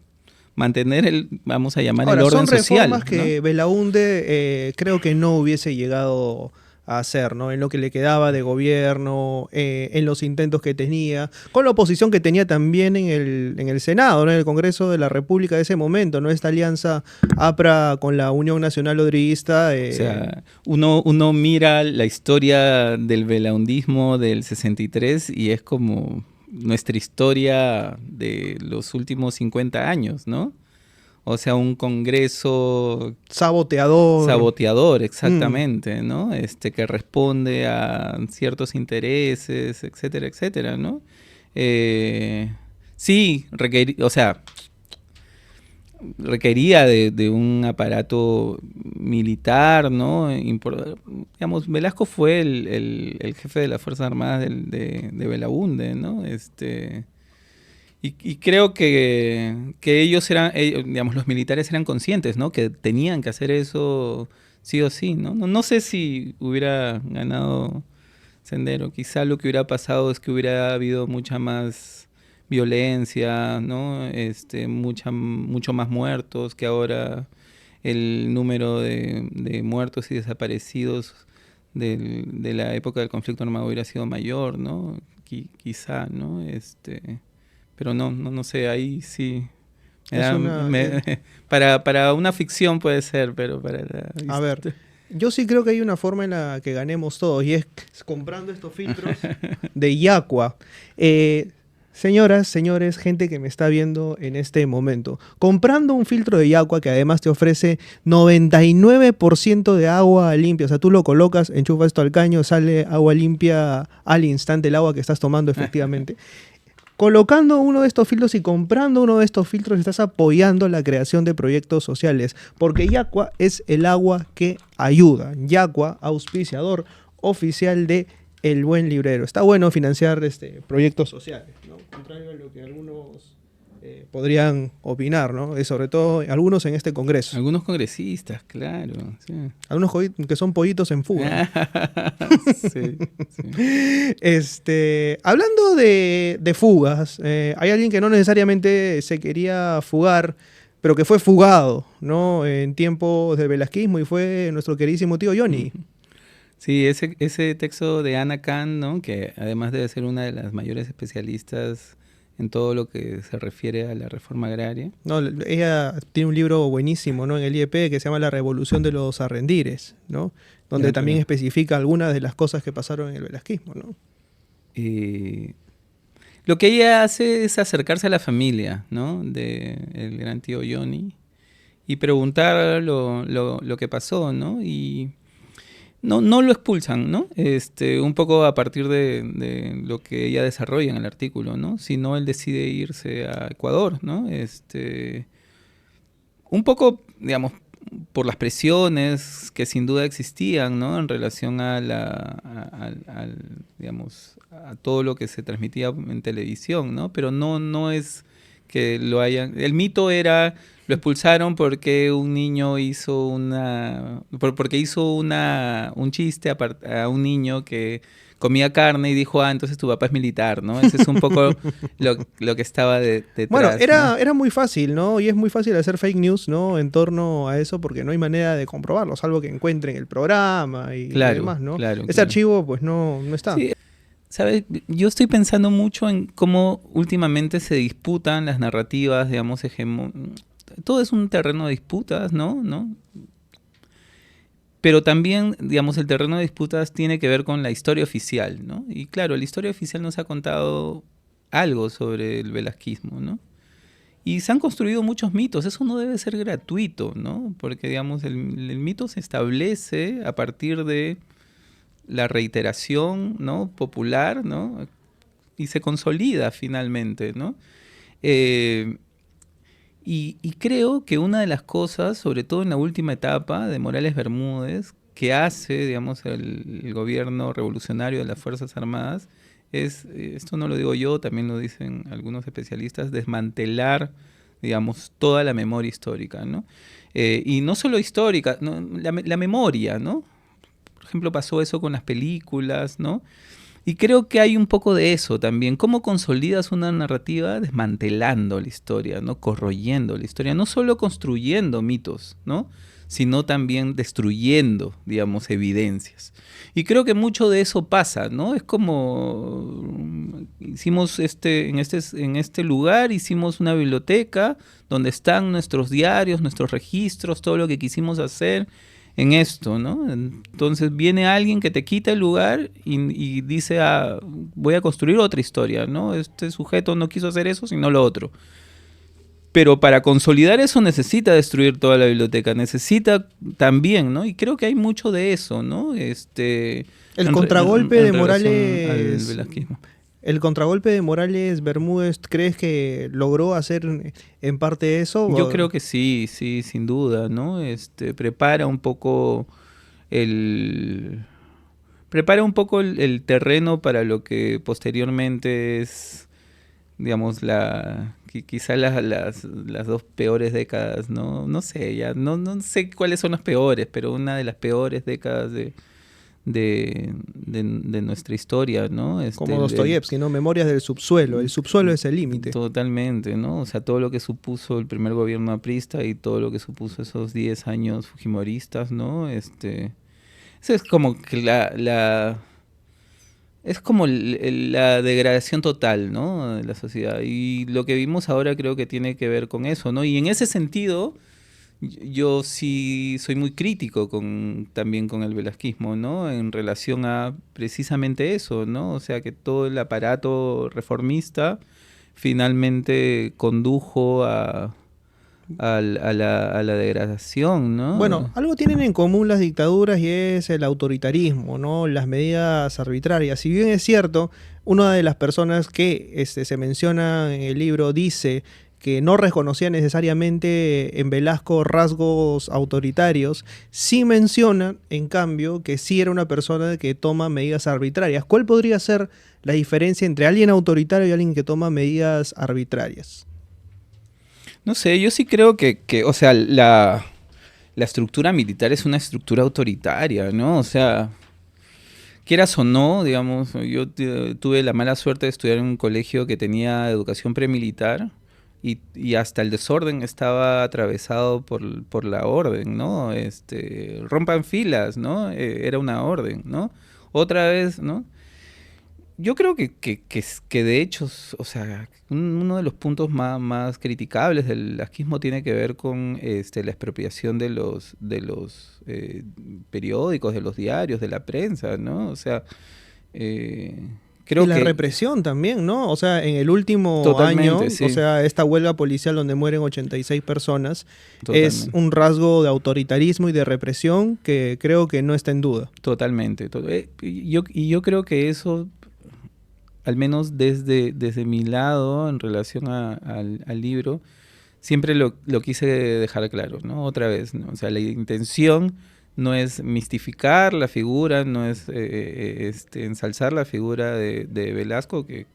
mantener vamos a llamar, el orden social. Son reformas que Belaúnde creo que no hubiese llegado a hacer, ¿no? En lo que le quedaba de gobierno, en los intentos que tenía, con la oposición que tenía también en el Senado, ¿no? En el Congreso de la República de ese momento, ¿no? Esta alianza APRA con la Unión Nacional Odriguista. O sea, uno mira la historia del belaundismo del 63 y es como nuestra historia de los últimos 50 años, ¿no? O sea, un congreso saboteador, exactamente, ¿no? Que responde a ciertos intereses, etcétera, etcétera, ¿no? Sí, o sea, requería de un aparato militar, ¿no? Digamos, Velasco fue el jefe de las Fuerzas Armadas de Belaúnde, ¿no? Y creo que ellos digamos, los militares eran conscientes, ¿no? Que tenían que hacer eso sí o sí, ¿no? No sé si hubiera ganado Sendero. Quizá lo que hubiera pasado es que hubiera habido mucha más violencia, ¿no? Mucho más muertos, que ahora el número de muertos y desaparecidos de la época del conflicto armado hubiera sido mayor, ¿no? Quizá, ¿no? Pero no sé, ahí sí. Para una ficción puede ser, pero para la A ver, yo sí creo que hay una forma en la que ganemos todos, y es comprando estos filtros de Yaqua. Señoras, señores, gente que me está viendo en este momento, comprando un filtro de Yaqua que además te ofrece 99% de agua limpia, o sea, tú lo colocas, enchufas esto al caño, sale agua limpia al instante, el agua que estás tomando efectivamente. Colocando uno de estos filtros y comprando uno de estos filtros estás apoyando la creación de proyectos sociales, porque Yaqua es el agua que ayuda. Yaqua, auspiciador oficial de El Buen Librero. Está bueno financiar proyectos sociales, ¿no? Contrario a lo que algunos podrían opinar, ¿no? Sobre todo algunos en este congreso. Algunos congresistas, claro. Sí. Algunos que son pollitos en fuga. Sí. Hablando de fugas, hay alguien que no necesariamente se quería fugar, pero que fue fugado, ¿no? En tiempos del velasquismo, y fue nuestro queridísimo tío Johnny. Sí, ese texto de Ana Kant, ¿no? Que además debe ser una de las mayores especialistas en todo lo que se refiere a la reforma agraria. No, ella tiene un libro buenísimo, ¿no? En el IEP, que se llama La Revolución de los Arrendires, ¿no? Donde también especifica algunas de las cosas que pasaron en el velasquismo, ¿no? Lo que ella hace es acercarse a la familia, ¿no? El gran tío Johnny, y preguntar lo que pasó, ¿no? Y no lo expulsan, ¿no? Un poco a partir de lo que ella desarrolla en el artículo, ¿no? Sino él decide irse a Ecuador, ¿no? Un poco, digamos, por las presiones que sin duda existían, ¿no? En relación digamos, a todo lo que se transmitía en televisión, ¿no? Pero no es que lo hayan... El mito era... Lo expulsaron porque un niño hizo porque hizo un chiste a un niño que comía carne y dijo, entonces tu papá es militar, ¿no? Ese es un poco lo que estaba detrás. Bueno, ¿no? Era muy fácil, ¿no? Y es muy fácil hacer fake news, ¿no? En torno a eso, porque no hay manera de comprobarlo, salvo que encuentren el programa y demás, ¿no? Ese archivo, pues, no está. Sí. ¿Sabes? Yo estoy pensando mucho en cómo últimamente se disputan las narrativas, digamos, todo es un terreno de disputas, ¿no? Pero también, digamos, el terreno de disputas tiene que ver con la historia oficial, ¿no? Y claro, la historia oficial nos ha contado algo sobre el velasquismo, ¿no? Y se han construido muchos mitos, eso no debe ser gratuito, ¿no? Porque, digamos, el mito se establece a partir de la reiteración, ¿no? Popular, ¿no? Y se consolida finalmente, ¿no? Y creo que una de las cosas, sobre todo en la última etapa de Morales Bermúdez, que hace, digamos, el gobierno revolucionario de las Fuerzas Armadas, esto no lo digo yo, también lo dicen algunos especialistas, desmantelar, digamos, toda la memoria histórica, ¿no? Y no solo histórica, ¿no? La memoria, ¿no? Por ejemplo, pasó eso con las películas, ¿no? Y creo que hay un poco de eso también. ¿Cómo consolidas una narrativa? Desmantelando la historia, ¿no? Corroyendo la historia. No solo construyendo mitos, ¿no? Sino también destruyendo, digamos, evidencias. Y creo que mucho de eso pasa, ¿no? Es como hicimos en este lugar, hicimos una biblioteca donde están nuestros diarios, nuestros registros, todo lo que quisimos hacer en esto, ¿no? Entonces viene alguien que te quita el lugar y dice, voy a construir otra historia, ¿no? Este sujeto no quiso hacer eso, sino lo otro. Pero para consolidar eso necesita destruir toda la biblioteca, necesita también, ¿no? Y creo que hay mucho de eso, ¿no? El contragolpe de Morales... al velasquismo. ¿El contragolpe de Morales Bermúdez crees que logró hacer en parte eso? Yo creo que sí, sí, sin duda, ¿no? Prepara un poco el el terreno para lo que posteriormente es, digamos, quizá las dos peores décadas, ¿no? No sé, ya, no sé cuáles son las peores, pero una de las peores décadas de nuestra historia, ¿no? Como Dostoyevsky, ¿no? Memorias del subsuelo. El subsuelo es el límite. Totalmente, ¿no? O sea, todo lo que supuso el primer gobierno aprista y todo lo que supuso esos 10 años fujimoristas, ¿no? Eso es como que es como la degradación total, ¿no? De la sociedad. Y lo que vimos ahora creo que tiene que ver con eso, ¿no? Y en ese sentido, yo sí soy muy crítico también con el velasquismo, ¿no? En relación a precisamente eso, ¿no? O sea, que todo el aparato reformista finalmente condujo a la degradación, ¿no? Bueno, algo tienen en común las dictaduras y es el autoritarismo, ¿no? Las medidas arbitrarias. Si bien es cierto, una de las personas que se menciona en el libro dice que no reconocía necesariamente en Velasco rasgos autoritarios, sí menciona, en cambio, que sí era una persona que toma medidas arbitrarias. ¿Cuál podría ser la diferencia entre alguien autoritario y alguien que toma medidas arbitrarias? No sé, yo sí creo o sea, la estructura militar es una estructura autoritaria, ¿no? O sea, quieras o no, digamos, yo tuve la mala suerte de estudiar en un colegio que tenía educación premilitar y hasta el desorden estaba atravesado por la orden, ¿no? Rompan filas, ¿no? Era una orden, ¿no? Otra vez, ¿no? Yo creo que de hecho, o sea, uno de los puntos más criticables del lasquismo tiene que ver con la expropiación de los periódicos, de los diarios, de la prensa, ¿no? O sea, creo y la que represión también, ¿no? O sea, en el último totalmente, año, sí. o sea, esta huelga policial donde mueren 86 personas, Totalmente. es un rasgo de autoritarismo y de represión que creo que no está en duda. Totalmente. Yo creo que eso, al menos desde mi lado, en relación al libro, siempre lo quise dejar claro, ¿no? Otra vez, ¿no? O sea, la intención no es mistificar la figura, no es ensalzar la figura de Velasco, que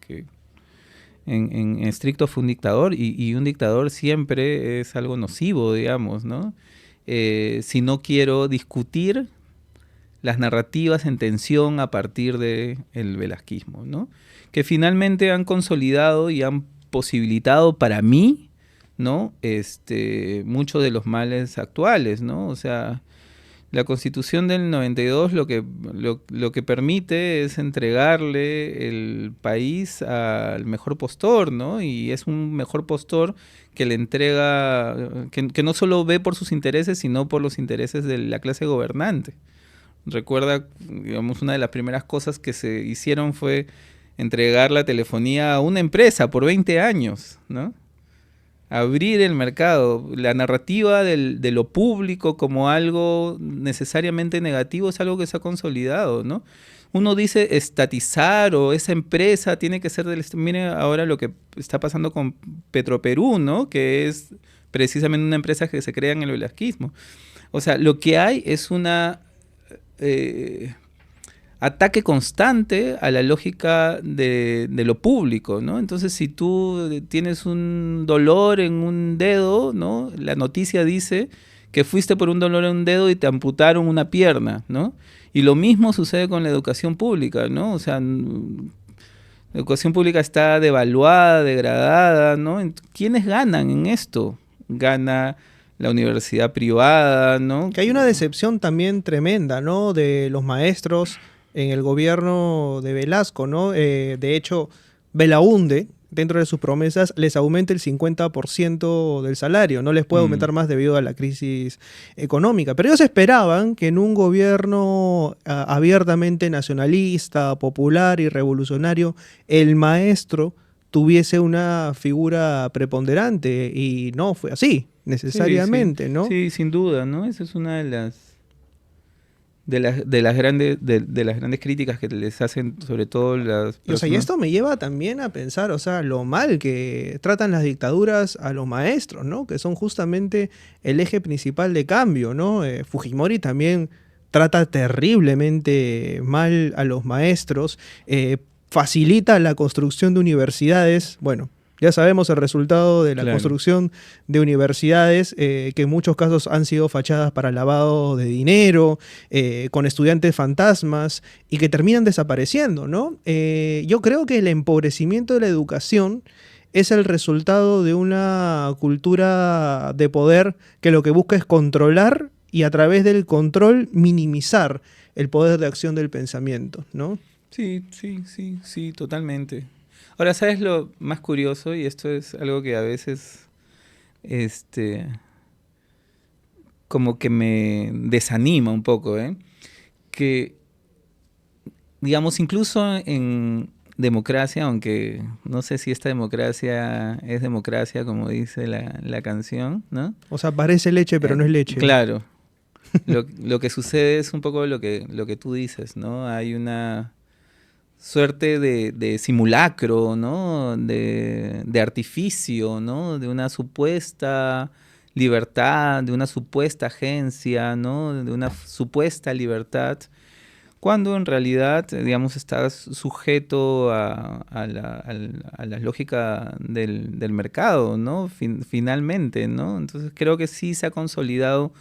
en estricto fue un dictador, y un dictador siempre es algo nocivo, digamos, ¿no? Si no quiero discutir las narrativas en tensión a partir del velasquismo, ¿no? Que finalmente han consolidado y han posibilitado para mí, ¿no? Muchos de los males actuales, ¿no? O sea, la Constitución del 92 lo que permite es entregarle el país al mejor postor, ¿no? Y es un mejor postor que le entrega, que no solo ve por sus intereses, sino por los intereses de la clase gobernante. Recuerda, digamos, una de las primeras cosas que se hicieron fue entregar la telefonía a una empresa por 20 años, ¿no? Abrir el mercado. La narrativa de lo público como algo necesariamente negativo es algo que se ha consolidado, ¿no? Uno dice estatizar o esa empresa tiene que ser del... Miren ahora lo que está pasando con Petroperú, ¿no? Que es precisamente una empresa que se crea en el velasquismo. O sea, lo que hay es una... ataque constante a la lógica de lo público, ¿no? Entonces, si tú tienes un dolor en un dedo, ¿no? La noticia dice que fuiste por un dolor en un dedo y te amputaron una pierna, ¿no? Y lo mismo sucede con la educación pública, ¿no? O sea, la educación pública está devaluada, degradada, ¿no? ¿Quiénes ganan en esto? Gana la universidad privada, ¿no? Que hay una decepción también tremenda, ¿no? De los maestros en el gobierno de Velasco, ¿no? De hecho, Belaunde, dentro de sus promesas, les aumenta el 50% del salario. No les puede aumentar más debido a la crisis económica. Pero ellos esperaban que en un gobierno abiertamente nacionalista, popular y revolucionario, el maestro tuviese una figura preponderante. Y no fue así, necesariamente, sí, ¿no? Sí, sin duda, ¿no? Esa es una de las grandes críticas que les hacen, sobre todo las Y, o sea, y esto me lleva también a pensar, o sea, lo mal que tratan las dictaduras a los maestros, ¿no? Que son justamente el eje principal de cambio, ¿no? Fujimori también trata terriblemente mal a los maestros, facilita la construcción de universidades, bueno. Ya sabemos el resultado de la Claro. construcción de universidades, que en muchos casos han sido fachadas para lavado de dinero, con estudiantes fantasmas y que terminan desapareciendo, ¿no? Yo creo que el empobrecimiento de la educación es el resultado de una cultura de poder que lo que busca es controlar y a través del control minimizar el poder de acción del pensamiento, ¿no? Sí, totalmente. Ahora, ¿sabes lo más curioso? Y esto es algo que a veces, como que me desanima un poco, ¿eh? Que, digamos, incluso en democracia, aunque no sé si esta democracia es democracia, como dice la canción, ¿no? O sea, parece leche, pero no es leche. Claro. Lo que sucede es un poco lo que tú dices, ¿no? Hay una suerte de simulacro, ¿no? De artificio, ¿no? De una supuesta libertad, de una supuesta agencia, ¿no? De una supuesta libertad, cuando en realidad, digamos, estás sujeto a la lógica del mercado, ¿no? Finalmente, ¿no? Entonces creo que sí se ha consolidado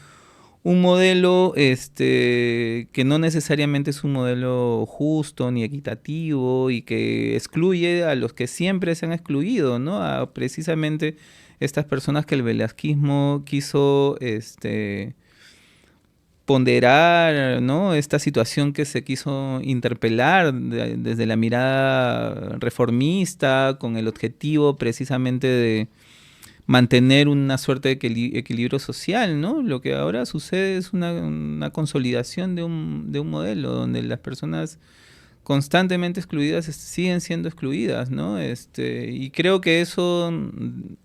un modelo que no necesariamente es un modelo justo ni equitativo y que excluye a los que siempre se han excluido, ¿no? A precisamente estas personas que el velasquismo quiso ponderar, ¿no? Esta situación que se quiso interpelar desde la mirada reformista con el objetivo precisamente de mantener una suerte de equilibrio social, ¿no? Lo que ahora sucede es una consolidación de un modelo donde las personas constantemente excluidas siguen siendo excluidas, ¿no? Y creo que eso,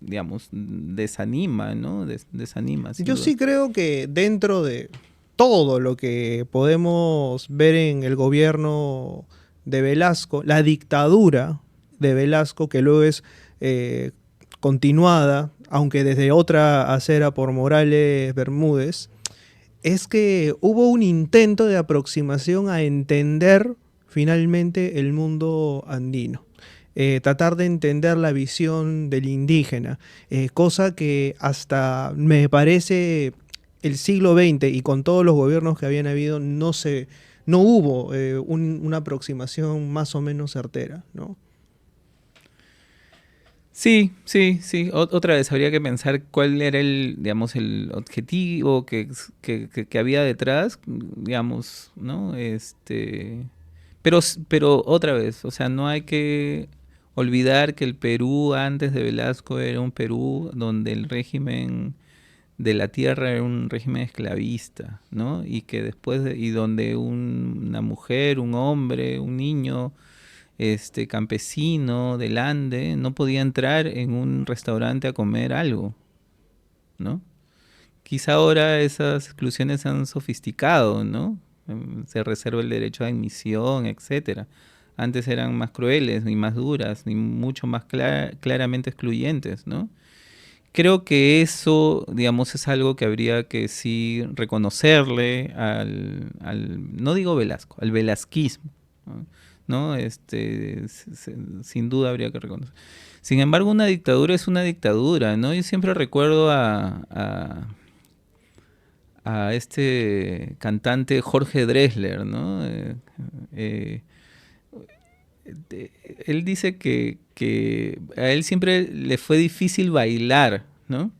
digamos, desanima, ¿no? Desanima. Yo sí creo que dentro de todo lo que podemos ver en el gobierno de Velasco, la dictadura de Velasco, que luego es continuada, aunque desde otra acera por Morales Bermúdez, es que hubo un intento de aproximación a entender finalmente el mundo andino. Tratar de entender la visión del indígena, cosa que hasta me parece el siglo XX y con todos los gobiernos que habían habido no hubo una aproximación más o menos certera, ¿no? Sí. Otra vez habría que pensar cuál era digamos, el objetivo que había detrás, digamos, ¿no? Pero otra vez, o sea, no hay que olvidar que el Perú antes de Velasco era un Perú donde el régimen de la tierra era un régimen esclavista, ¿no? Y que y donde una mujer, un hombre, un niño, campesino del Ande no podía entrar en un restaurante a comer algo, ¿no? Quizá ahora esas exclusiones se han sofisticado, ¿no? Se reserva el derecho a admisión, etcétera. Antes eran más crueles, ni más duras, ni mucho más claramente excluyentes, ¿no? Creo que eso, digamos, es algo que habría que sí reconocerle no digo Velasco, al velasquismo, ¿no? Sin duda habría que reconocer. Sin embargo, una dictadura es una dictadura, ¿no? Yo siempre recuerdo a este cantante Jorge Drexler, ¿no? Él dice que a él siempre le fue difícil bailar, ¿no?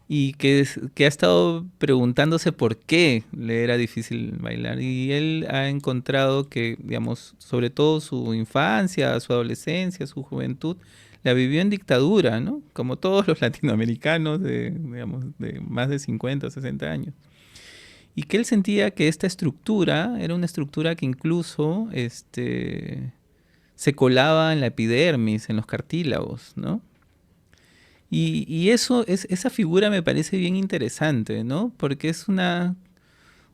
Y que ha estado preguntándose por qué le era difícil bailar. Y él ha encontrado que, digamos, sobre todo su infancia, su adolescencia, su juventud, la vivió en dictadura, ¿no? Como todos los latinoamericanos digamos, de más de 50 o 60 años. Y que él sentía que esta estructura era una estructura que incluso se colaba en la epidermis, en los cartílagos, ¿no? Y esa figura me parece bien interesante, ¿no? Porque es una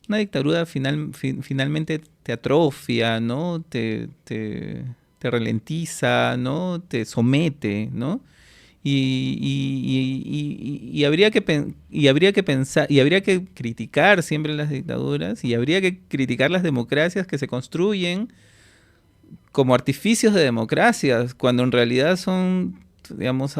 una dictadura finalmente te atrofia, ¿no? Te ralentiza, ¿no? Te somete, ¿no? Y habría que pensar, y habría que criticar siempre las dictaduras, y habría que criticar las democracias que se construyen como artificios de democracias, cuando en realidad son, digamos,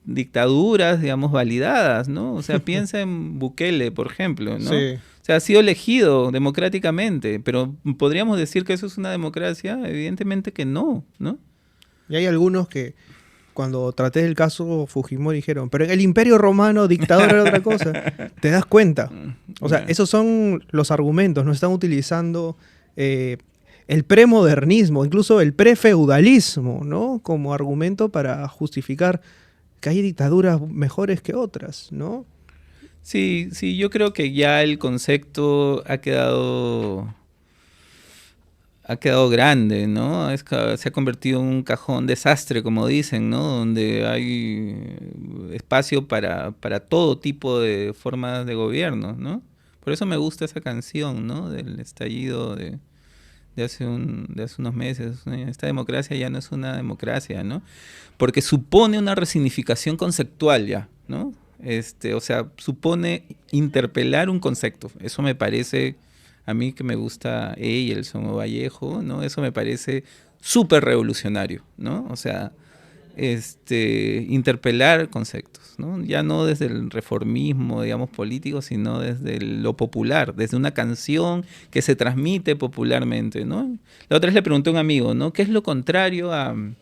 dictaduras, digamos, validadas, ¿no? O sea, piensa en Bukele, por ejemplo, ¿no? Sí. O sea, ha sido elegido democráticamente, pero ¿podríamos decir que eso es una democracia? Evidentemente que no, ¿no? Y hay algunos que cuando traté el caso Fujimori dijeron, pero en el Imperio Romano dictador era otra cosa. ¿Te das cuenta? O sea, esos son los argumentos. No están utilizando el premodernismo, incluso el prefeudalismo, ¿no? Como argumento para justificar que hay dictaduras mejores que otras, ¿no? Sí, sí, yo creo que ya el concepto ha quedado grande, ¿no? Se ha convertido en un cajón desastre, como dicen, ¿no? Donde hay espacio para todo tipo de formas de gobierno, ¿no? Por eso me gusta esa canción, ¿no? Del estallido de hace unos meses. Esta democracia ya no es una democracia, ¿no? Porque supone una resignificación conceptual ya, ¿no? O sea, supone interpelar un concepto. Eso me parece, a mí que me gusta Eyelson o Vallejo, ¿no? Eso me parece súper revolucionario, ¿no? O sea, interpelar conceptos, ¿no? Ya no desde el reformismo, digamos, político, sino desde lo popular, desde una canción que se transmite popularmente, ¿no? La otra vez le pregunté a un amigo, ¿no? ¿Qué es lo contrario al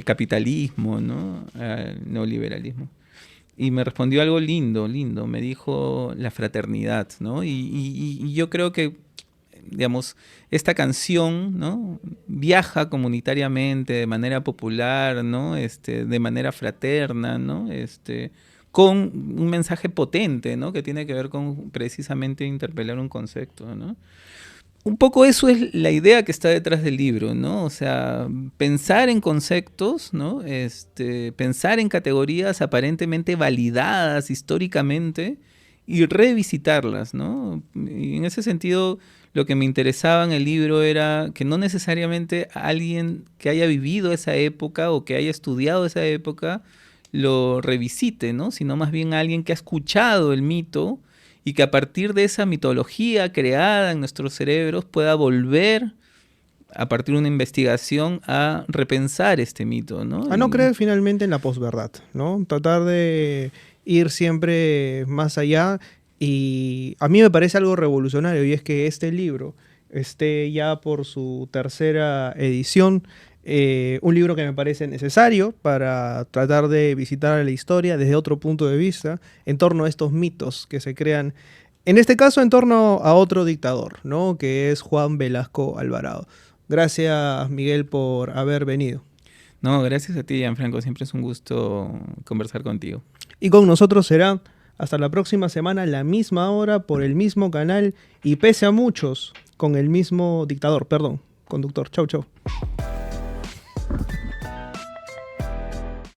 capitalismo, ¿no? Al neoliberalismo? Y me respondió algo lindo, lindo. Me dijo la fraternidad, ¿no? Y yo creo que, digamos, esta canción, ¿no? Viaja comunitariamente, de manera popular, ¿no? De manera fraterna, ¿no? Con un mensaje potente, ¿no? Que tiene que ver con precisamente interpelar un concepto, ¿no? Un poco eso es la idea que está detrás del libro, ¿no? O sea, pensar en conceptos, ¿no? Pensar en categorías aparentemente validadas históricamente y revisitarlas, ¿no? Y en ese sentido, lo que me interesaba en el libro era que no necesariamente alguien que haya vivido esa época o que haya estudiado esa época lo revisite, ¿no? Sino más bien alguien que ha escuchado el mito y que a partir de esa mitología creada en nuestros cerebros pueda volver, a partir de una investigación, a repensar este mito, ¿no? A no creer finalmente en la posverdad, ¿no? Tratar de ir siempre más allá. Y a mí me parece algo revolucionario, y es que este libro esté ya por su tercera edición. Un libro que me parece necesario para tratar de visitar la historia desde otro punto de vista en torno a estos mitos que se crean, en este caso en torno a otro dictador, ¿no? Que es Juan Velasco Alvarado. Gracias, Miguel, por haber venido. No, gracias a ti, Gianfranco. Siempre es un gusto conversar contigo. Y con nosotros será hasta la próxima semana a la misma hora por el mismo canal y pese a muchos con el mismo dictador, perdón, conductor. Chau, chau.